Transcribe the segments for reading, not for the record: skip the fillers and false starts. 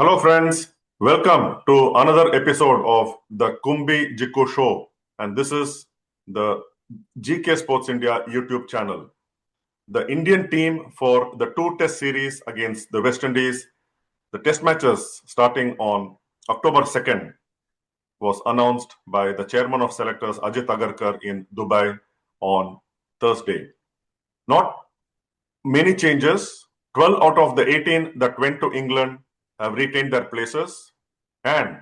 Hello, friends. Welcome to another episode of the Kumbi Jikko Show. And this is the GK Sports India YouTube channel. The Indian team for the two test series against the West Indies, the test matches starting on October 2nd, was announced by the chairman of selectors Ajit Agarkar in Dubai on Thursday. Not many changes. 12 out of the 18 that went to England have retained their places, and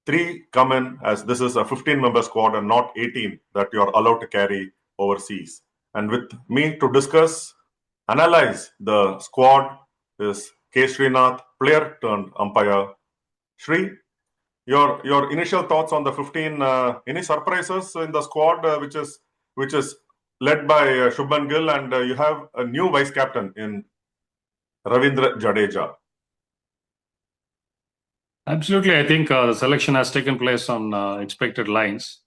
3 come in, as this is a 15-member squad and not 18 that you're allowed to carry overseas. And with me to discuss, analyze the squad is K Srinath, player turned umpire. Sri, your initial thoughts on the 15? Any surprises in the squad, which is led by Shubman Gill, and you have a new vice captain in Ravindra Jadeja. Absolutely. I think the selection has taken place on expected lines.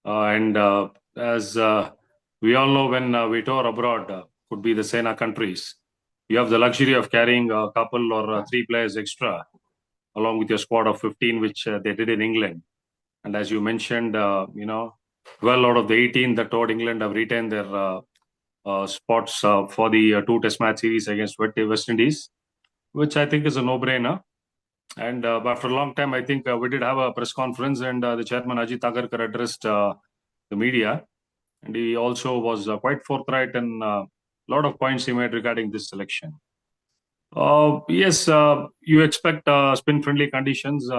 As we all know, when we tour abroad, could be the Sena countries, you have the luxury of carrying a couple or 3 players extra, along with your squad of 15, which they did in England. And as you mentioned, 12 out of the 18 that toured England have retained their spots for the 2 Test match series against West Indies, which I think is a no-brainer. And after a long time, I think we did have a press conference, and the chairman Ajit Agarkar addressed the media, and he also was quite forthright in a lot of points he made regarding this selection. Yes, you expect spin-friendly conditions.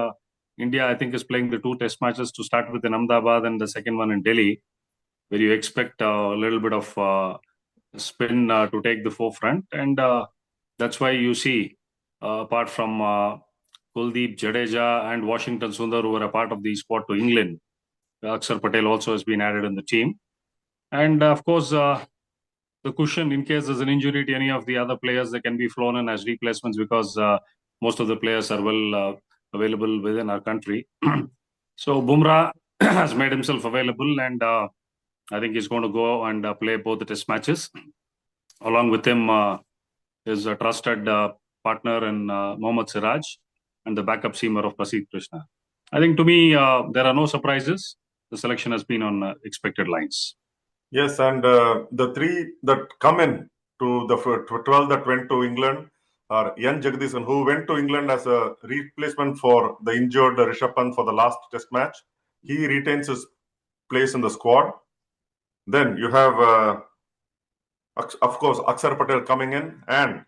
India, I think, is playing the 2 test matches to start with in Ahmedabad and the second one in Delhi, where you expect a little bit of spin to take the forefront. And that's why you see, apart from Kuldeep, Jadeja and Washington Sundar, who were a part of the squad to England, Akshar Patel also has been added in the team. And of course, the cushion, in case there's an injury to any of the other players, they can be flown in as replacements, because most of the players are well available within our country. So Bumrah has made himself available, and I think he's going to go and play both the test matches. Along with him, his trusted partner in Mohammad Siraj, and the backup seamer of Prasidh Krishna. I think, to me, there are no surprises. The selection has been on expected lines. Yes, and the 3 that come in to the 12 that went to England are Yan Jagdishan, who went to England as a replacement for the injured Rishabh Pant for the last test match. He retains his place in the squad. Then you have, of course, Akshar Patel coming in, and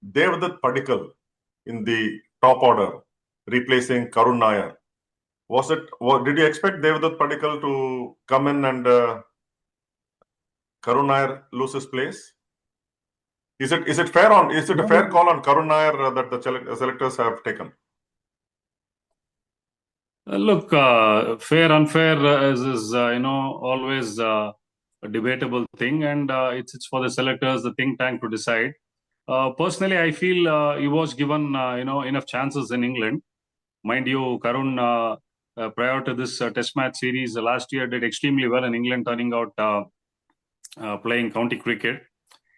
Devdutt Padikkal in the top order, replacing Karun Nair. Did you expect Devdutt Padikkal to come in and Karun Nair lose his place? Is it a fair call on Karun Nair that the selectors have taken? Look, fair, unfair is always a debatable thing, and it's for the selectors, the think tank, to decide. Personally, I feel he was given enough chances in England. Mind you, Karun, prior to this test match series last year, did extremely well in England, turning out playing county cricket.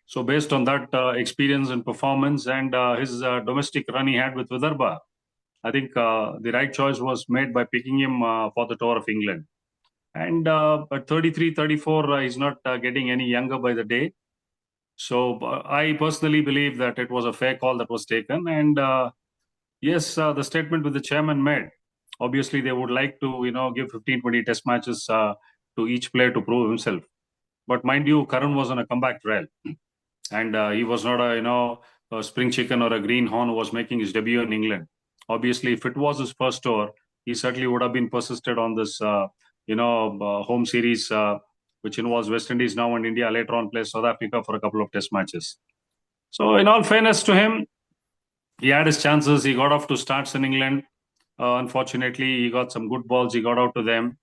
So based on that experience and performance, and his domestic run he had with Vidarbha, I think the right choice was made by picking him for the tour of England. And at 33, 34, he's not getting any younger by the day. So I personally believe that it was a fair call that was taken. And yes, the statement with the chairman made, obviously they would like to give 15, 20 test matches to each player to prove himself. But mind you, Karun was on a comeback trail, and he was not a spring chicken or a greenhorn who was making his debut in England. Obviously, if it was his first tour, he certainly would have been persisted on this home series, which involves West Indies now, and India later on plays South Africa for a couple of test matches. So in all fairness to him, he had his chances. He got off to starts in England. Unfortunately, he got some good balls. He got out to them.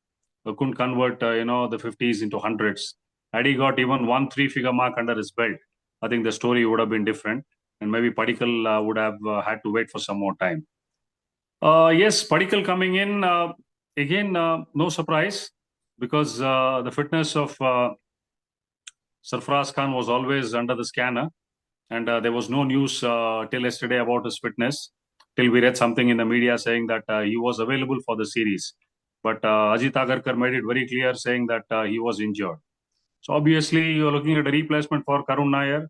Couldn't convert the 50s into hundreds. Had he got even 1 3-figure mark under his belt, I think the story would have been different, and maybe Padikkal would have had to wait for some more time. Yes, Padikkal coming in, again, no surprise, because the fitness of Sarfaraz Khan was always under the scanner, and there was no news till yesterday about his fitness. till we read something in the media saying that he was available for the series. But Ajit Agarkar made it very clear saying that he was injured. So obviously, you're looking at a replacement for Karun Nair,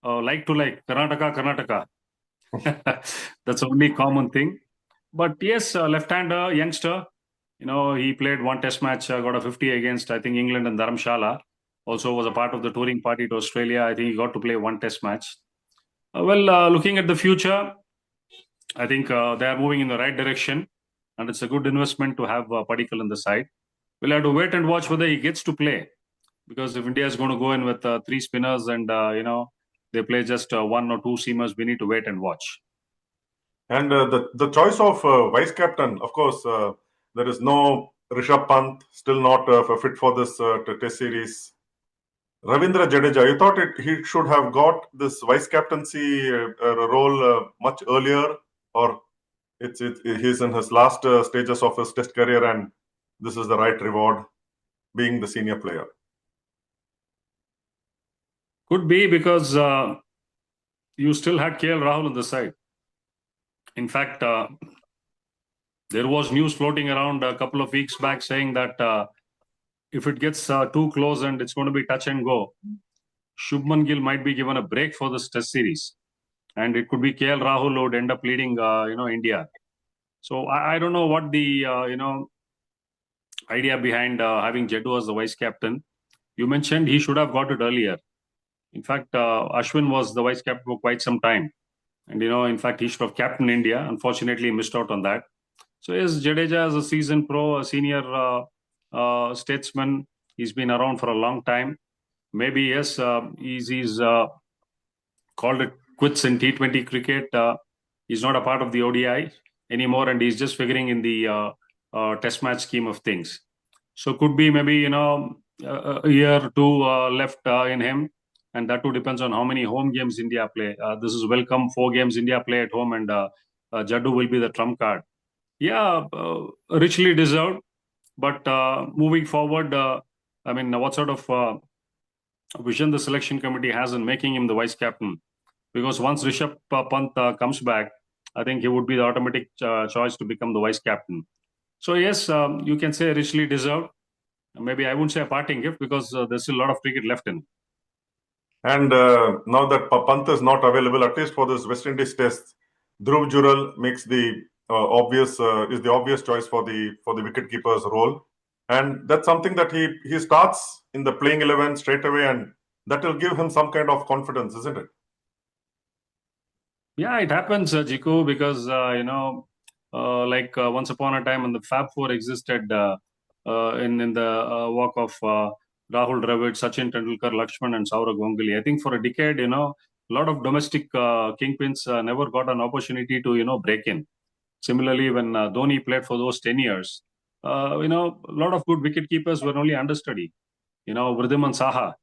like to like, Karnataka. That's the only common thing. But yes, left-hander, youngster, he played one test match, got a 50 against, I think, England and Dharamshala. Also was a part of the touring party to Australia. I think he got to play one test match. Looking at the future, I think they are moving in the right direction, and it's a good investment to have Padikkal on the side. We'll have to wait and watch whether he gets to play, because if India is going to go in with three spinners and they play just one or two seamers, we need to wait and watch. And the choice of vice captain, of course, there is no Rishabh Pant, still not fit for this test series. Ravindra Jadeja, you thought he should have got this vice captaincy role much earlier, or he's in his last stages of his test career and this is the right reward, being the senior player? Could be, because you still had KL Rahul on the side. In fact, there was news floating around a couple of weeks back saying that if it gets too close and it's going to be touch and go, Shubman Gill might be given a break for this test series. And it could be KL Rahul who would end up leading, India. So I don't know what the, idea behind having Jaddu as the vice captain. You mentioned he should have got it earlier. In fact, Ashwin was the vice captain for quite some time. And, in fact, he should have captained India. Unfortunately, he missed out on that. So, yes, Jadeja is a seasoned pro, a senior statesman. He's been around for a long time. Maybe, yes, he's called it quits in T20 cricket. He's not a part of the ODI anymore, and he's just figuring in the test match scheme of things. So, could be maybe, a year or two left in him. And that too depends on how many home games India play. This is welcome. 4 games India play at home, and Jaddu will be the trump card. Yeah, richly deserved. But moving forward, what sort of vision the selection committee has in making him the vice captain? Because once Rishabh Pant comes back, I think he would be the automatic choice to become the vice captain. So yes, you can say richly deserved. Maybe I wouldn't say a parting gift, because there's still a lot of cricket left in. And now that Pant is not available, at least for this West Indies test, Dhruv Jural makes the is the obvious choice for the wicketkeeper's role, and that's something that he starts in the playing 11 straight away, and that will give him some kind of confidence, isn't it? Yeah, it happens, Jiku, because once upon a time when the Fab Four existed in the walk of Rahul Dravid, Sachin Tendulkar, Lakshman, and Saurav Ganguly. I think for a decade, a lot of domestic kingpins never got an opportunity to break in. Similarly, when Dhoni played for those 10 years, a lot of good wicket keepers were only understudy. Vridhiman Saha,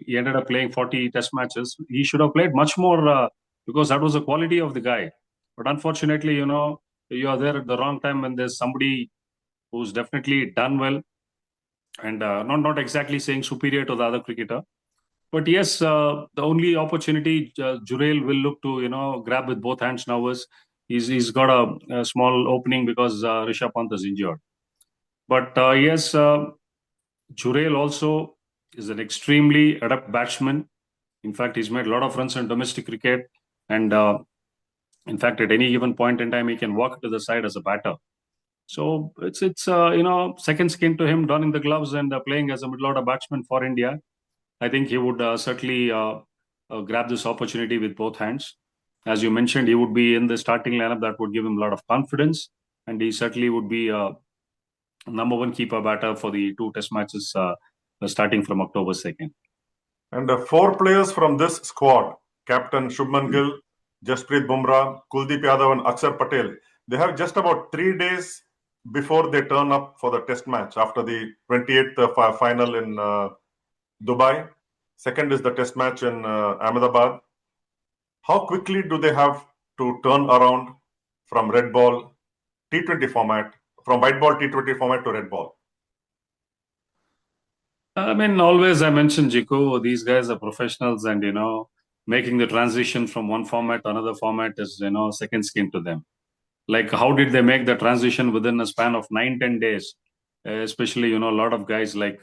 he ended up playing 40 test matches. He should have played much more because that was the quality of the guy. But unfortunately, you are there at the wrong time when there's somebody who's definitely done well, and not exactly saying superior to the other cricketer. But yes, the only opportunity Jurel will look to grab with both hands now is he's got a small opening because Rishabh Pant is injured. But yes, Jurel also is an extremely adept batsman. In fact, he's made a lot of runs in domestic cricket, and in fact, at any given point in time, he can walk to the side as a batter. So it's second skin to him, donning the gloves and playing as a middle order batsman for India. I think he would certainly grab this opportunity with both hands. As you mentioned, he would be in the starting lineup. That would give him a lot of confidence, and he certainly would be number one keeper batter for the 2 test matches starting from October 2nd. And 4 players from this squad, Captain Shubman Gill, Jasprit Bumrah, Kuldeep Yadav and Akshar Patel, they have just about 3 days before they turn up for the test match after the 28th final in Dubai. Second is the test match in Ahmedabad. How quickly do they have to turn around from red ball T20 format, from white ball T20 format to red ball? Always I mention Jiku, these guys are professionals, and making the transition from one format to another format is, second skin to them. Like, how did they make the transition within a span of 9-10 days? Especially, a lot of guys like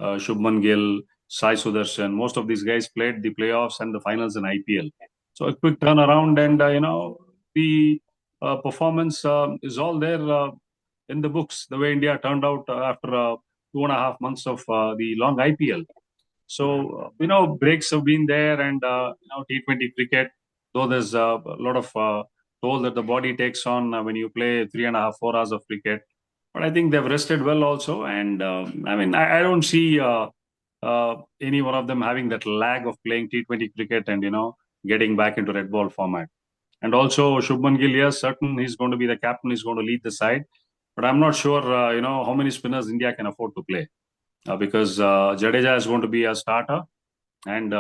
Shubman Gill, Sai Sudarshan, most of these guys played the playoffs and the finals in IPL. So a quick turnaround, and the performance is all there in the books. The way India turned out after 2.5 months of the long IPL. So breaks have been there, and T20 cricket, though there's a lot of toll that the body takes on when you play 3.5-4 hours of cricket. But I think they've rested well also, and I don't see any one of them having that lag of playing T20 cricket and getting back into red ball format. And also Shubman Gill, yes, certain he's going to be the captain, he's going to lead the side, but I'm not sure how many spinners India can afford to play because Jadeja is going to be a starter, and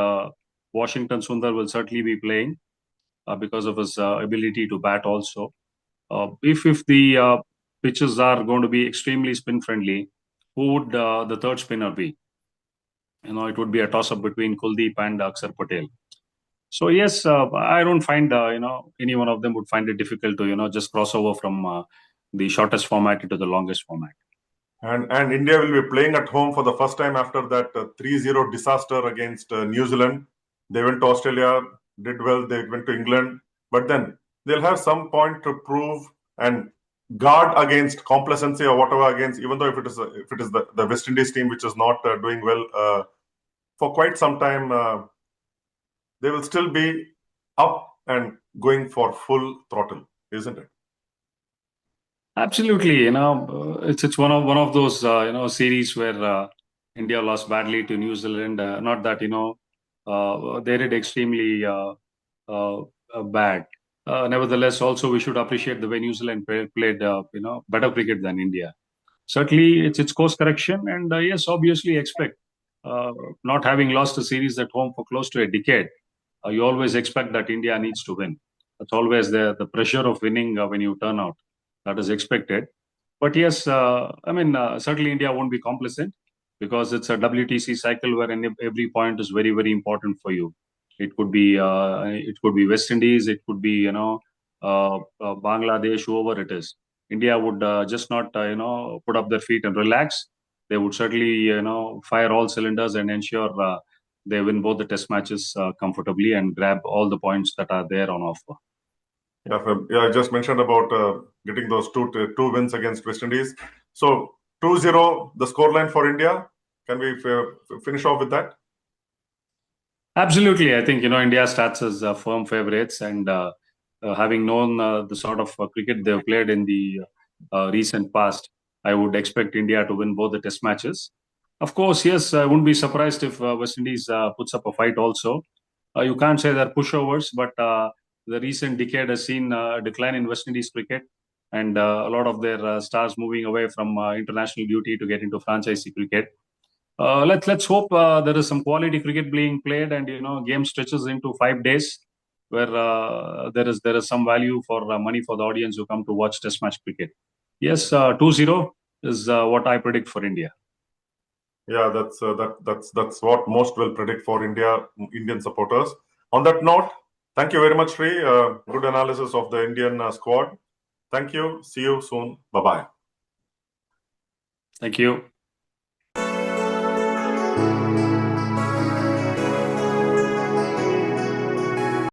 Washington Sundar will certainly be playing because of his ability to bat also. If the pitches are going to be extremely spin friendly, who would the third spinner be? It would be a toss up between Kuldeep and Akshar Patel. So yes, I don't find any one of them would find it difficult to just cross over from the shortest format into the longest format. And India will be playing at home for the first time after that 3-0 disaster against New Zealand. They went to Australia, did well. They went to England, but then they'll have some point to prove and guard against complacency or whatever against. Even though if it is the West Indies team which is not doing well for quite some time, they will still be up and going for full throttle, isn't it? Absolutely, it's one of those series where India lost badly to New Zealand. Not that they did extremely bad. Nevertheless, also we should appreciate the way New Zealand played better cricket than India. Certainly, it's course correction, and yes, obviously expect not having lost a series at home for close to a decade. You always expect that India needs to win. That's always the pressure of winning when you turn out. That is expected. But yes, certainly India won't be complacent because it's a WTC cycle where every point is very, very important for you. It could be West Indies, it could be Bangladesh, whoever it is. India would just not put up their feet and relax. They would certainly fire all cylinders and ensure they win both the test matches comfortably and grab all the points that are there on offer. Yeah, I just mentioned about getting those two wins against West Indies. So 2-0, the scoreline for India. Can we finish off with that? Absolutely. I think, India starts as firm favorites, and having known the sort of cricket they've played in the recent past, I would expect India to win both the test matches. Of course, yes, I wouldn't be surprised if West Indies puts up a fight also. You can't say they're pushovers, but the recent decade has seen a decline in West Indies cricket, and a lot of their stars moving away from international duty to get into franchise cricket. Let's hope there is some quality cricket being played, and game stretches into 5 days, where there is some value for money for the audience who come to watch Test match cricket. Yes, 2-0 is what I predict for India. Yeah, that's what most will predict for Indian supporters. On that note, thank you very much, Sri. Good analysis of the Indian squad. Thank you. See you soon. Bye bye. Thank you.